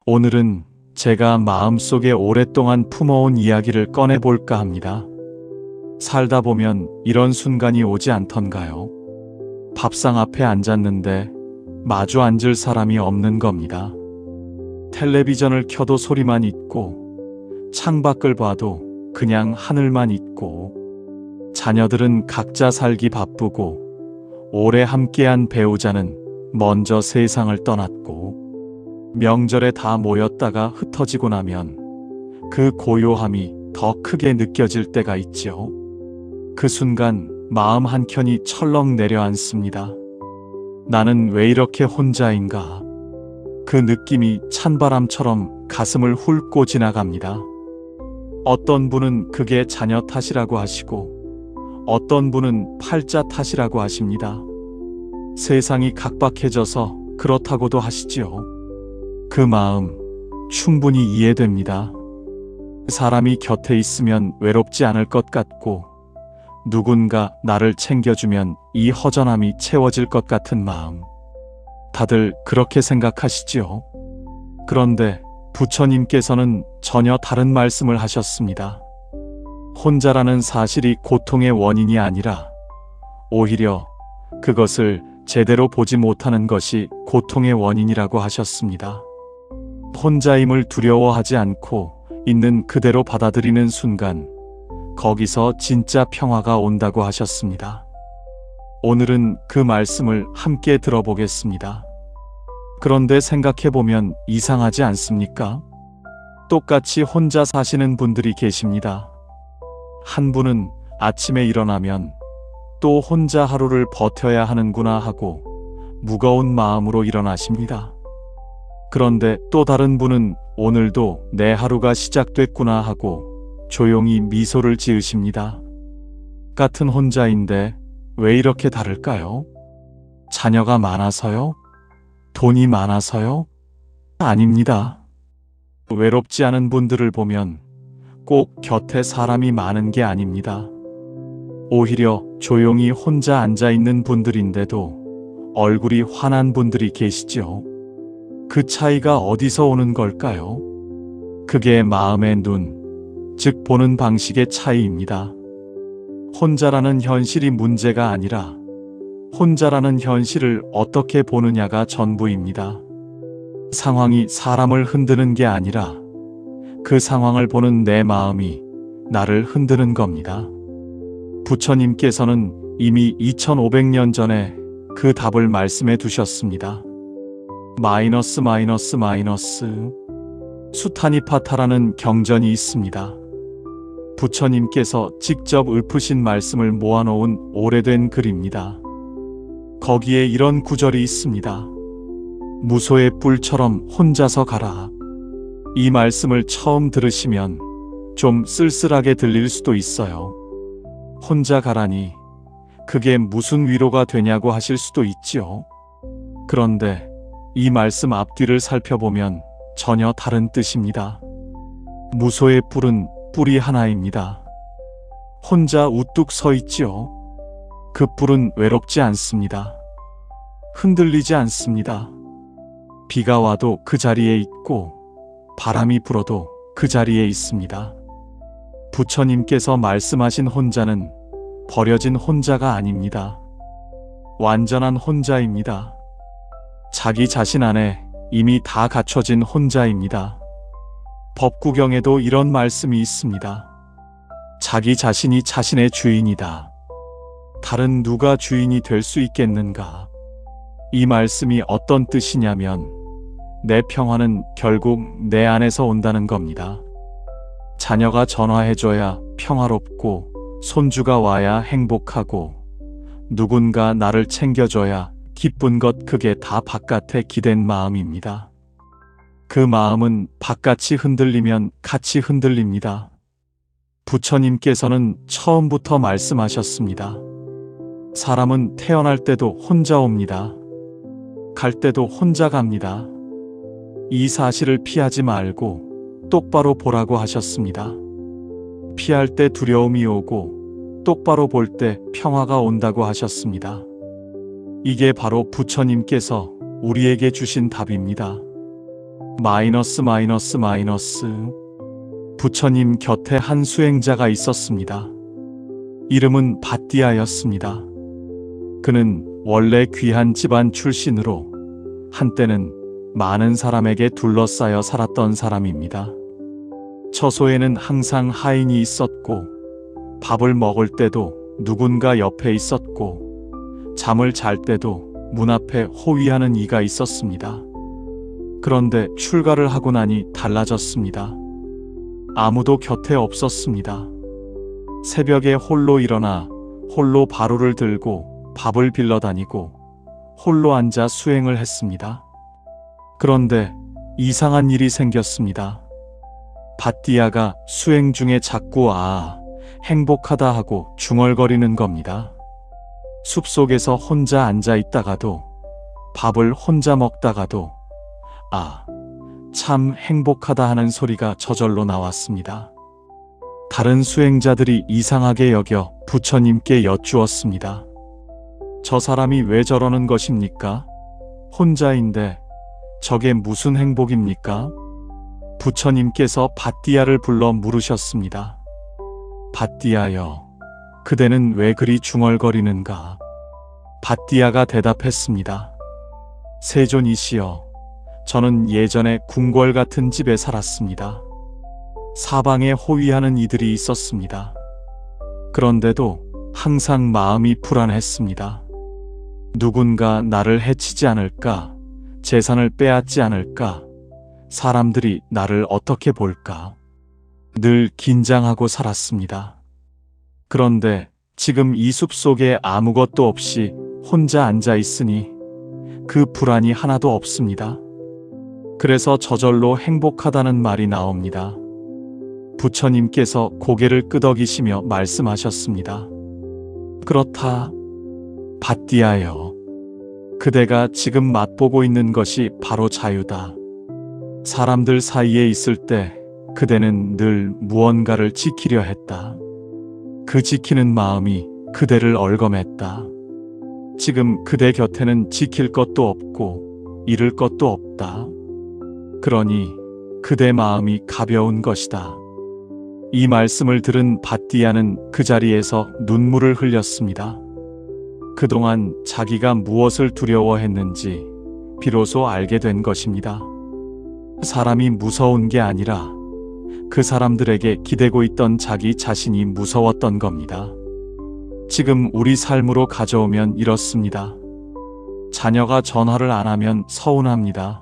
오늘은 제가 마음속에 오랫동안 품어온 이야기를 꺼내볼까 합니다. 살다 보면 이런 순간이 오지 않던가요? 밥상 앞에 앉았는데 마주 앉을 사람이 없는 겁니다. 텔레비전을 켜도 소리만 있고 창밖을 봐도 그냥 하늘만 있고 자녀들은 각자 살기 바쁘고 오래 함께한 배우자는 먼저 세상을 떠났고 명절에 다 모였다가 흩어지고 나면 그 고요함이 더 크게 느껴질 때가 있지요. 그 순간 마음 한켠이 철렁 내려앉습니다. 나는 왜 이렇게 혼자인가? 그 느낌이 찬바람처럼 가슴을 훑고 지나갑니다. 어떤 분은 그게 자녀 탓이라고 하시고 어떤 분은 팔자 탓이라고 하십니다. 세상이 각박해져서 그렇다고도 하시지요. 그 마음 충분히 이해됩니다. 사람이 곁에 있으면 외롭지 않을 것 같고 누군가 나를 챙겨주면 이 허전함이 채워질 것 같은 마음. 다들 그렇게 생각하시지요. 그런데 부처님께서는 전혀 다른 말씀을 하셨습니다. 혼자라는 사실이 고통의 원인이 아니라 오히려 그것을 제대로 보지 못하는 것이 고통의 원인이라고 하셨습니다. 혼자임을 두려워하지 않고 있는 그대로 받아들이는 순간 거기서 진짜 평화가 온다고 하셨습니다. 오늘은 그 말씀을 함께 들어보겠습니다. 그런데 생각해보면 이상하지 않습니까? 똑같이 혼자 사시는 분들이 계십니다. 한 분은 아침에 일어나면 또 혼자 하루를 버텨야 하는구나 하고 무거운 마음으로 일어나십니다. 그런데 또 다른 분은 오늘도 내 하루가 시작됐구나 하고 조용히 미소를 지으십니다. 같은 혼자인데 왜 이렇게 다를까요? 자녀가 많아서요? 돈이 많아서요? 아닙니다. 외롭지 않은 분들을 보면 꼭 곁에 사람이 많은 게 아닙니다. 오히려 조용히 혼자 앉아 있는 분들인데도 얼굴이 환한 분들이 계시죠. 그 차이가 어디서 오는 걸까요? 그게 마음의 눈, 즉 보는 방식의 차이입니다. 혼자라는 현실이 문제가 아니라 혼자라는 현실을 어떻게 보느냐가 전부입니다. 상황이 사람을 흔드는 게 아니라 그 상황을 보는 내 마음이 나를 흔드는 겁니다. 부처님께서는 이미 2500년 전에 그 답을 말씀해 두셨습니다. 마이너스 마이너스 마이너스 수타니파타라는 경전이 있습니다. 부처님께서 직접 읊으신 말씀을 모아놓은 오래된 글입니다. 거기에 이런 구절이 있습니다. 무소의 뿔처럼 혼자서 가라. 이 말씀을 처음 들으시면 좀 쓸쓸하게 들릴 수도 있어요. 혼자 가라니 그게 무슨 위로가 되냐고 하실 수도 있지요. 그런데 이 말씀 앞뒤를 살펴보면 전혀 다른 뜻입니다. 무소의 뿔은 뿔이 하나입니다. 혼자 우뚝 서 있지요. 그 뿔은 외롭지 않습니다. 흔들리지 않습니다. 비가 와도 그 자리에 있고 바람이 불어도 그 자리에 있습니다. 부처님께서 말씀하신 혼자는 버려진 혼자가 아닙니다. 완전한 혼자입니다. 자기 자신 안에 이미 다 갖춰진 혼자입니다. 법구경에도 이런 말씀이 있습니다. 자기 자신이 자신의 주인이다. 다른 누가 주인이 될 수 있겠는가? 이 말씀이 어떤 뜻이냐면 내 평화는 결국 내 안에서 온다는 겁니다. 자녀가 전화해줘야 평화롭고 손주가 와야 행복하고 누군가 나를 챙겨줘야 기쁜 것, 그게 다 바깥에 기댄 마음입니다. 그 마음은 바깥이 흔들리면 같이 흔들립니다. 부처님께서는 처음부터 말씀하셨습니다. 사람은 태어날 때도 혼자 옵니다. 갈 때도 혼자 갑니다. 이 사실을 피하지 말고 똑바로 보라고 하셨습니다. 피할 때 두려움이 오고 똑바로 볼 때 평화가 온다고 하셨습니다. 이게 바로 부처님께서 우리에게 주신 답입니다. 마이너스 마이너스 마이너스. 부처님 곁에 한 수행자가 있었습니다. 이름은 밧디아였습니다. 그는 원래 귀한 집안 출신으로 한때는 많은 사람에게 둘러싸여 살았던 사람입니다. 처소에는 항상 하인이 있었고, 밥을 먹을 때도 누군가 옆에 있었고, 잠을 잘 때도 문 앞에 호위하는 이가 있었습니다. 그런데 출가를 하고 나니 달라졌습니다. 아무도 곁에 없었습니다. 새벽에 홀로 일어나 홀로 바루를 들고 밥을 빌러 다니고 홀로 앉아 수행을 했습니다. 그런데 이상한 일이 생겼습니다. 밧디아가 수행 중에 자꾸 행복하다 하고 중얼거리는 겁니다. 숲속에서 혼자 앉아 있다가도, 밥을 혼자 먹다가도 참 행복하다 하는 소리가 저절로 나왔습니다. 다른 수행자들이 이상하게 여겨 부처님께 여쭈었습니다. 저 사람이 왜 저러는 것입니까? 혼자인데 저게 무슨 행복입니까? 부처님께서 밧디아를 불러 물으셨습니다. 밧디아여, 그대는 왜 그리 중얼거리는가? 밧디아가 대답했습니다. 세존이시여, 저는 예전에 궁궐 같은 집에 살았습니다. 사방에 호위하는 이들이 있었습니다. 그런데도 항상 마음이 불안했습니다. 누군가 나를 해치지 않을까? 재산을 빼앗지 않을까? 사람들이 나를 어떻게 볼까? 늘 긴장하고 살았습니다. 그런데 지금 이 숲속에 아무것도 없이 혼자 앉아 있으니 그 불안이 하나도 없습니다. 그래서 저절로 행복하다는 말이 나옵니다. 부처님께서 고개를 끄덕이시며 말씀하셨습니다. 그렇다, 밧디아여. 그대가 지금 맛보고 있는 것이 바로 자유다. 사람들 사이에 있을 때 그대는 늘 무언가를 지키려 했다. 그 지키는 마음이 그대를 얼검했다. 지금 그대 곁에는 지킬 것도 없고 잃을 것도 없다. 그러니 그대 마음이 가벼운 것이다. 이 말씀을 들은 밧디아는 그 자리에서 눈물을 흘렸습니다. 그동안 자기가 무엇을 두려워했는지 비로소 알게 된 것입니다. 사람이 무서운 게 아니라 그 사람들에게 기대고 있던 자기 자신이 무서웠던 겁니다. 지금 우리 삶으로 가져오면 이렇습니다. 자녀가 전화를 안 하면 서운합니다.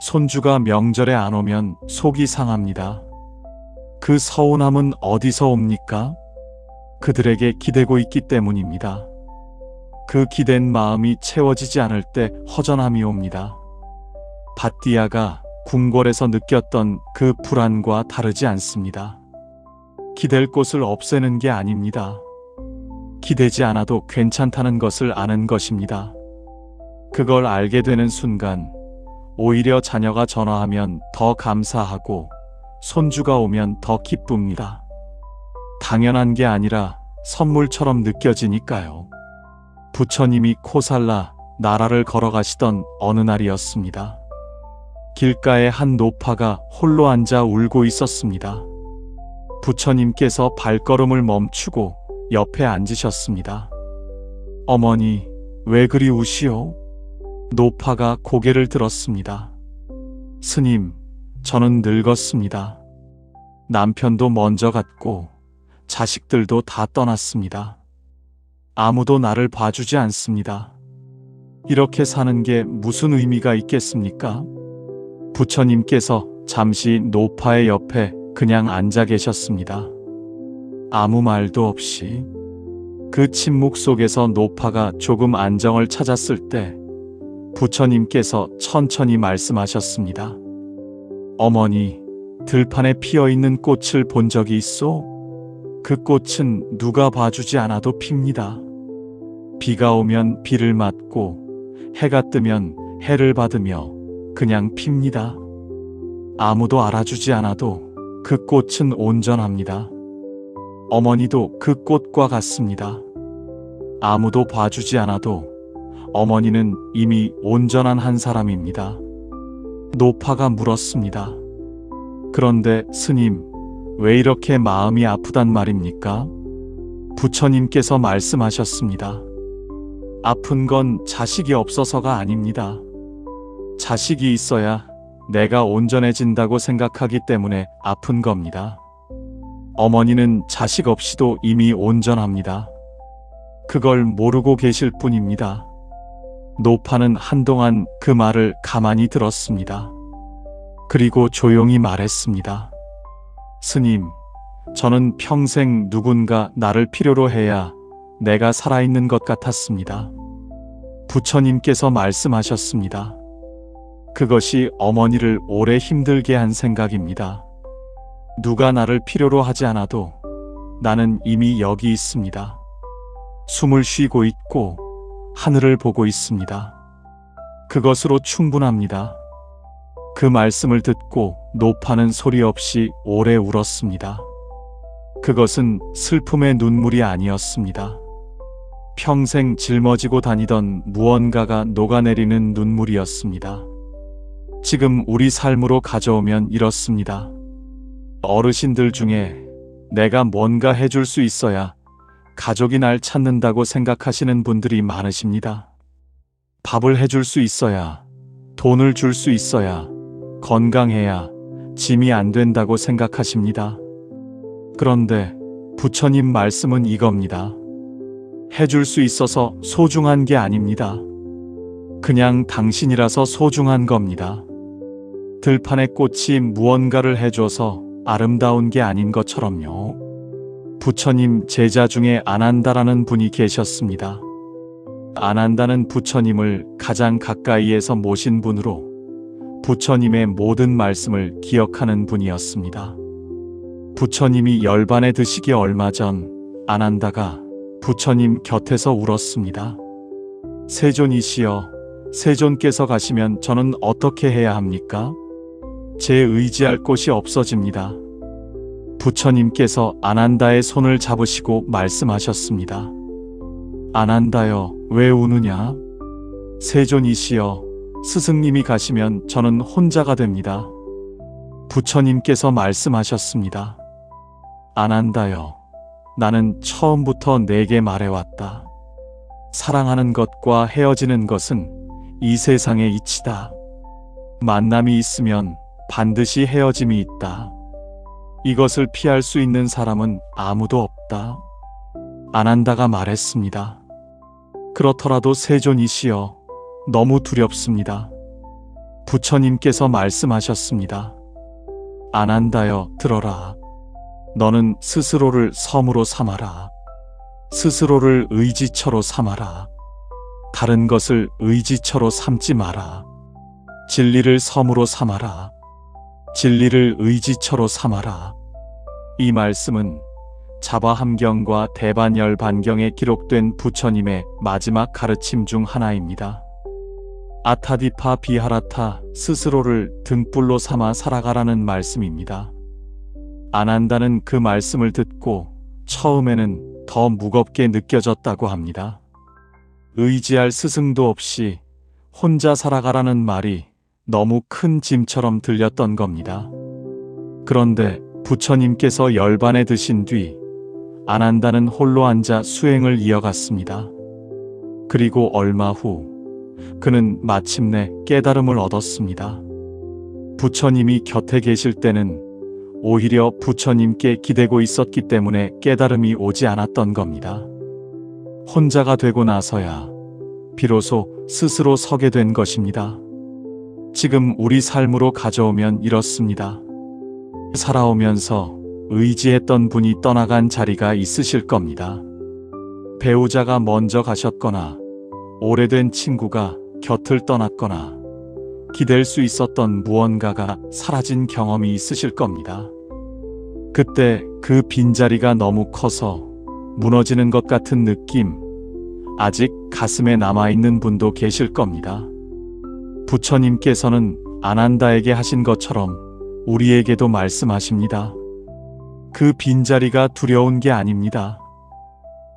손주가 명절에 안 오면 속이 상합니다. 그 서운함은 어디서 옵니까? 그들에게 기대고 있기 때문입니다. 그 기댄 마음이 채워지지 않을 때 허전함이 옵니다. 밧디아가 궁궐에서 느꼈던 그 불안과 다르지 않습니다. 기댈 곳을 없애는 게 아닙니다. 기대지 않아도 괜찮다는 것을 아는 것입니다. 그걸 알게 되는 순간 오히려 자녀가 전화하면 더 감사하고 손주가 오면 더 기쁩니다. 당연한 게 아니라 선물처럼 느껴지니까요. 부처님이 코살라 나라를 걸어가시던 어느 날이었습니다. 길가에 한 노파가 홀로 앉아 울고 있었습니다. 부처님께서 발걸음을 멈추고 옆에 앉으셨습니다. 어머니, 왜 그리 우시오? 노파가 고개를 들었습니다. 스님, 저는 늙었습니다. 남편도 먼저 갔고 자식들도 다 떠났습니다. 아무도 나를 봐주지 않습니다. 이렇게 사는 게 무슨 의미가 있겠습니까? 부처님께서 잠시 노파의 옆에 그냥 앉아 계셨습니다. 아무 말도 없이. 그 침묵 속에서 노파가 조금 안정을 찾았을 때 부처님께서 천천히 말씀하셨습니다. 어머니, 들판에 피어있는 꽃을 본 적이 있소? 그 꽃은 누가 봐주지 않아도 핍니다. 비가 오면 비를 맞고 해가 뜨면 해를 받으며 그냥 핍니다. 아무도 알아주지 않아도 그 꽃은 온전합니다. 어머니도 그 꽃과 같습니다. 아무도 봐주지 않아도 어머니는 이미 온전한 한 사람입니다. 노파가 물었습니다. 그런데 스님, 왜 이렇게 마음이 아프단 말입니까? 부처님께서 말씀하셨습니다. 아픈 건 자식이 없어서가 아닙니다. 자식이 있어야 내가 온전해진다고 생각하기 때문에 아픈 겁니다. 어머니는 자식 없이도 이미 온전합니다. 그걸 모르고 계실 뿐입니다. 노파는 한동안 그 말을 가만히 들었습니다. 그리고 조용히 말했습니다. 스님, 저는 평생 누군가 나를 필요로 해야 내가 살아있는 것 같았습니다. 부처님께서 말씀하셨습니다. 그것이 어머니를 오래 힘들게 한 생각입니다. 누가 나를 필요로 하지 않아도 나는 이미 여기 있습니다. 숨을 쉬고 있고 하늘을 보고 있습니다. 그것으로 충분합니다. 그 말씀을 듣고 노파는 소리 없이 오래 울었습니다. 그것은 슬픔의 눈물이 아니었습니다. 평생 짊어지고 다니던 무언가가 녹아내리는 눈물이었습니다. 지금 우리 삶으로 가져오면 이렇습니다. 어르신들 중에 내가 뭔가 해줄 수 있어야 가족이 날 찾는다고 생각하시는 분들이 많으십니다. 밥을 해줄 수 있어야, 돈을 줄 수 있어야, 건강해야 짐이 안 된다고 생각하십니다. 그런데 부처님 말씀은 이겁니다. 해줄 수 있어서 소중한 게 아닙니다. 그냥 당신이라서 소중한 겁니다. 들판의 꽃이 무언가를 해줘서 아름다운 게 아닌 것처럼요. 부처님 제자 중에 아난다라는 분이 계셨습니다. 아난다는 부처님을 가장 가까이에서 모신 분으로 부처님의 모든 말씀을 기억하는 분이었습니다. 부처님이 열반에 드시기 얼마 전 아난다가 부처님 곁에서 울었습니다. 세존이시여, 세존께서 가시면 저는 어떻게 해야 합니까? 제 의지할 곳이 없어집니다. 부처님께서 아난다의 손을 잡으시고 말씀하셨습니다. 아난다여, 왜 우느냐? 세존이시여, 스승님이 가시면 저는 혼자가 됩니다. 부처님께서 말씀하셨습니다. 아난다여, 나는 처음부터 내게 말해왔다. 사랑하는 것과 헤어지는 것은 이 세상의 이치다. 만남이 있으면 반드시 헤어짐이 있다. 이것을 피할 수 있는 사람은 아무도 없다. 아난다가 말했습니다. 그렇더라도 세존이시여, 너무 두렵습니다. 부처님께서 말씀하셨습니다. 아난다여, 들어라. 너는 스스로를 섬으로 삼아라. 스스로를 의지처로 삼아라. 다른 것을 의지처로 삼지 마라. 진리를 섬으로 삼아라. 진리를 의지처로 삼아라. 이 말씀은 자바함경과 대반열반경에 기록된 부처님의 마지막 가르침 중 하나입니다. 아타디파 비하라타, 스스로를 등불로 삼아 살아가라는 말씀입니다. 아난다는 그 말씀을 듣고 처음에는 더 무겁게 느껴졌다고 합니다. 의지할 스승도 없이 혼자 살아가라는 말이 너무 큰 짐처럼 들렸던 겁니다. 그런데 부처님께서 열반에 드신 뒤 아난다는 홀로 앉아 수행을 이어갔습니다. 그리고 얼마 후 그는 마침내 깨달음을 얻었습니다. 부처님이 곁에 계실 때는 오히려 부처님께 기대고 있었기 때문에 깨달음이 오지 않았던 겁니다. 혼자가 되고 나서야 비로소 스스로 서게 된 것입니다. 지금 우리 삶으로 가져오면 이렇습니다. 살아오면서 의지했던 분이 떠나간 자리가 있으실 겁니다. 배우자가 먼저 가셨거나 오래된 친구가 곁을 떠났거나 기댈 수 있었던 무언가가 사라진 경험이 있으실 겁니다. 그때 그 빈자리가 너무 커서 무너지는 것 같은 느낌, 아직 가슴에 남아있는 분도 계실 겁니다. 부처님께서는 아난다에게 하신 것처럼 우리에게도 말씀하십니다. 그 빈자리가 두려운 게 아닙니다.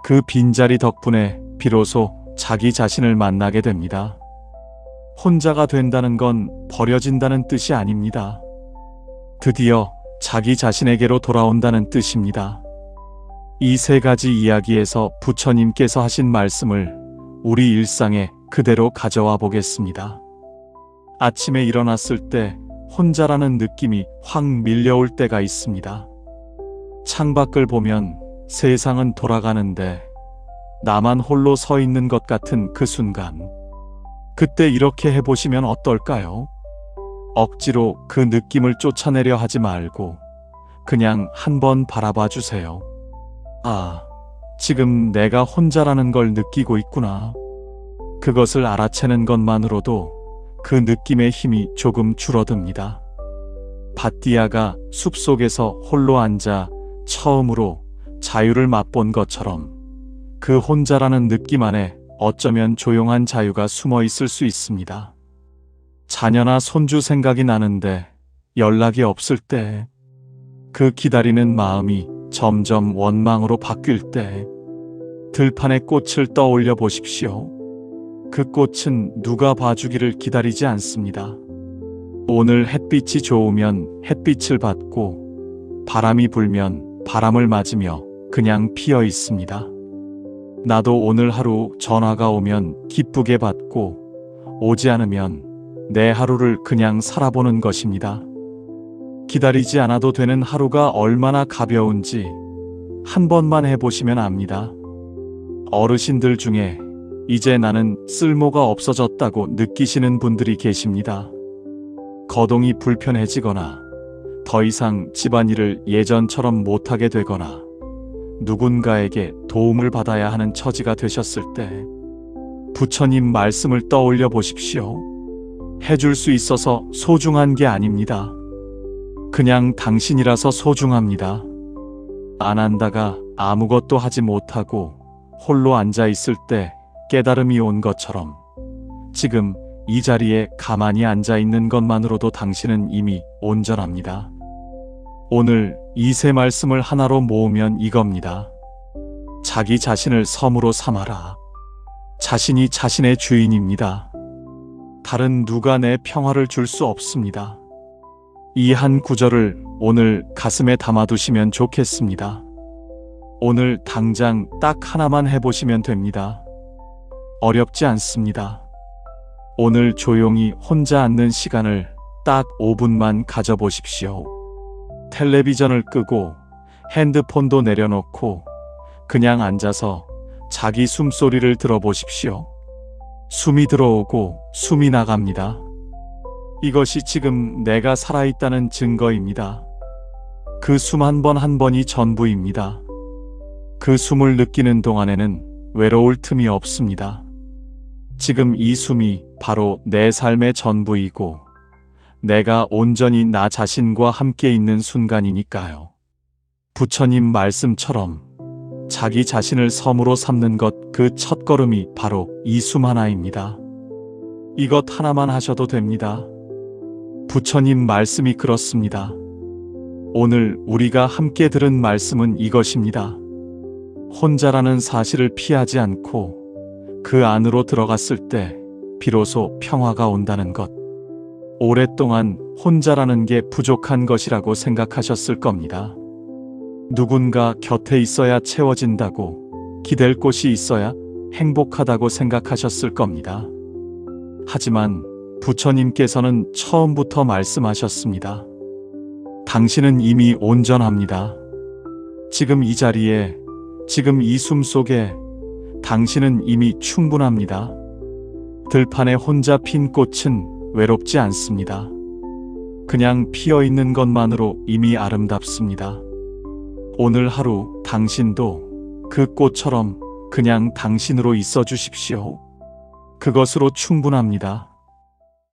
그 빈자리 덕분에 비로소 자기 자신을 만나게 됩니다. 혼자가 된다는 건 버려진다는 뜻이 아닙니다. 드디어 자기 자신에게로 돌아온다는 뜻입니다. 이 세 가지 이야기에서 부처님께서 하신 말씀을 우리 일상에 그대로 가져와 보겠습니다. 아침에 일어났을 때 혼자라는 느낌이 확 밀려올 때가 있습니다. 창밖을 보면 세상은 돌아가는데 나만 홀로 서 있는 것 같은 그 순간. 그때 이렇게 해보시면 어떨까요? 억지로 그 느낌을 쫓아내려 하지 말고 그냥 한번 바라봐 주세요. 아, 지금 내가 혼자라는 걸 느끼고 있구나. 그것을 알아채는 것만으로도 그 느낌의 힘이 조금 줄어듭니다. 바띠아가 숲속에서 홀로 앉아 처음으로 자유를 맛본 것처럼 그 혼자라는 느낌 안에 어쩌면 조용한 자유가 숨어 있을 수 있습니다. 자녀나 손주 생각이 나는데 연락이 없을 때, 그 기다리는 마음이 점점 원망으로 바뀔 때, 들판에 꽃을 떠올려 보십시오. 그 꽃은 누가 봐주기를 기다리지 않습니다. 오늘 햇빛이 좋으면 햇빛을 받고 바람이 불면 바람을 맞으며 그냥 피어 있습니다. 나도 오늘 하루 전화가 오면 기쁘게 받고 오지 않으면 내 하루를 그냥 살아보는 것입니다. 기다리지 않아도 되는 하루가 얼마나 가벼운지 한 번만 해보시면 압니다. 어르신들 중에 이제 나는 쓸모가 없어졌다고 느끼시는 분들이 계십니다. 거동이 불편해지거나 더 이상 집안일을 예전처럼 못하게 되거나 누군가에게 도움을 받아야 하는 처지가 되셨을 때 부처님 말씀을 떠올려 보십시오. 해줄 수 있어서 소중한 게 아닙니다. 그냥 당신이라서 소중합니다. 안 한다가 아무것도 하지 못하고 홀로 앉아 있을 때 깨달음이 온 것처럼 지금 이 자리에 가만히 앉아 있는 것만으로도 당신은 이미 온전합니다. 오늘 이 세 말씀을 하나로 모으면 이겁니다. 자기 자신을 섬으로 삼아라. 자신이 자신의 주인입니다. 다른 누가 내 평화를 줄 수 없습니다. 이 한 구절을 오늘 가슴에 담아두시면 좋겠습니다. 오늘 당장 딱 하나만 해보시면 됩니다. 어렵지 않습니다. 오늘 조용히 혼자 앉는 시간을 딱 5분만 가져보십시오. 텔레비전을 끄고 핸드폰도 내려놓고 그냥 앉아서 자기 숨소리를 들어보십시오. 숨이 들어오고 숨이 나갑니다. 이것이 지금 내가 살아있다는 증거입니다. 그 숨 한 번 한 번이 전부입니다. 그 숨을 느끼는 동안에는 외로울 틈이 없습니다. 지금 이 숨이 바로 내 삶의 전부이고 내가 온전히 나 자신과 함께 있는 순간이니까요. 부처님 말씀처럼 자기 자신을 섬으로 삼는 것, 그 첫걸음이 바로 이 숨 하나입니다. 이것 하나만 하셔도 됩니다. 부처님 말씀이 그렇습니다. 오늘 우리가 함께 들은 말씀은 이것입니다. 혼자라는 사실을 피하지 않고 그 안으로 들어갔을 때 비로소 평화가 온다는 것. 오랫동안 혼자라는 게 부족한 것이라고 생각하셨을 겁니다. 누군가 곁에 있어야 채워진다고, 기댈 곳이 있어야 행복하다고 생각하셨을 겁니다. 하지만 부처님께서는 처음부터 말씀하셨습니다. 당신은 이미 온전합니다. 지금 이 자리에, 지금 이 숨 속에 당신은 이미 충분합니다. 들판에 혼자 핀 꽃은 외롭지 않습니다. 그냥 피어 있는 것만으로 이미 아름답습니다. 오늘 하루 당신도 그 꽃처럼 그냥 당신으로 있어 주십시오. 그것으로 충분합니다.